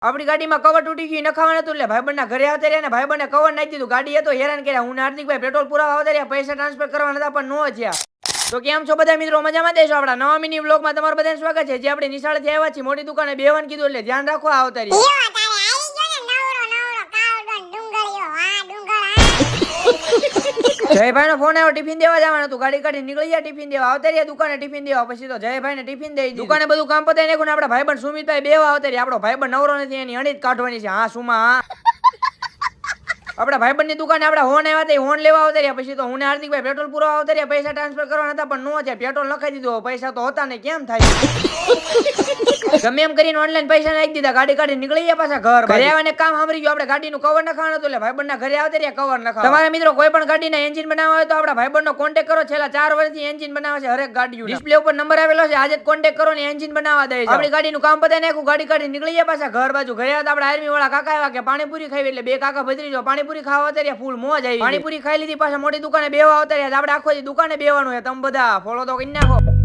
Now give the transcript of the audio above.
આપણી ગાડીમાં કવર તૂટી ગયું નખાવાનું હતું એટલે ભાઈબંધના ઘરે આવતા રહ્યા ને ભાઈબંધને કવર નાખી દીધું. ગાડી એ તો હેરાન કર્યા. હું ને હાર્દિકભાઈ પેટ્રોલ પુરાવા આવતા રહ્યા, પૈસા ટ્રાન્સફર કરવાના હતા પણ નો થયા. તો કેમ છો બધા મિત્રો, મજામાં દેશો? આપણા નવા મિની વ્લોગમાં તમારું બધાનું સ્વાગત છે. જે આપણે નિશાળેથી આવ્યા છીએ, મોટી દુકાને બેવાનું કીધું એટલે ધ્યાન રાખવા આવતા રહ્યા. જયભાઈ નો ફોન આવ્યો, ટિફિન દેવા જવાનું હતું. ગાડી કાઢી નીકળી ગયા ટિફિન દેવા. આવતા રહ્યા દુકાને ટિફિન દેવા. પછી તો જયભાઈ ને ટિફિન દઈ દીધું. દુકાને બધું કામ પતાવી નાખ્યું ને આપણા ભાઈબંધ સુમિતભાઈ બેવા આવતા રહ્યા. આપણો ભાઈબંધ નવરો નથી, એની અણીત કાઢવાની છે. હા સુમા, આપડા ભાઈબંધની દુકાને આપડા હોન આવ્યા હતા, હોન લેવા આવતા રહ્યા. પછી તો હું ને હાર્દિકભાઈ પેટ્રોલ પુરાવા આવતા રહ્યા, પૈસા ટ્રાન્સફર કરવાના હતા પણ નો છે. પેટ્રોલ લખાઈ દીધું, પૈસા તો હતા ને કેમ થાય. ગમે એમ કરીને ઓનલાઈન પૈસા નાખી દીધા. ગાડી કાઢી નીકળી ગયા પાછા ઘરે આવ્યા. કામ સાંભળી ગયું, આપણે ગાડીનું કવર નખાવાનું હતું એટલે ભાઈબંધના ઘરે આવતા રહ્યા કવર નખાવા. તમારા મિત્રો કોઈ પણ ગાડીના એન્જિન બનાવવા હોય તો આપડા ભાઈબંધનો કોન્ટેક્ટ કરો. છેલ્લા 4 વર્ષથી એન્જિન બનાવે છે હરેક ગાડીઓ. ડિસ્પ્લે ઉપર નંબર આવેલો છે, આજે જ કોન્ટેક્ટ કરો ને એન્જિન બનાવવા દે છે. આપણી ગાડીનું કામ પતાવી નાખ્યું, ગાડી કાઢી નીકળી ગયા પાછા ઘર બાજુ. ગયા હતા આપડા આર્મી વાળા કાકા આવ્યા કે પાણીપુરી ખાવી, એટલે બે કાકા ભત્રીજો પાણીપુરી ખાવા આવતા રહ્યા. ફૂલ મોજ આવી. પાણીપુરી ખાઈ લીધી, પાછા મોટી દુકાને બેવા આવતા રહ્યા. આપણે આખો દુકાને બેવાનું છે. તમે બધા ફોલો તો કરી નાખો.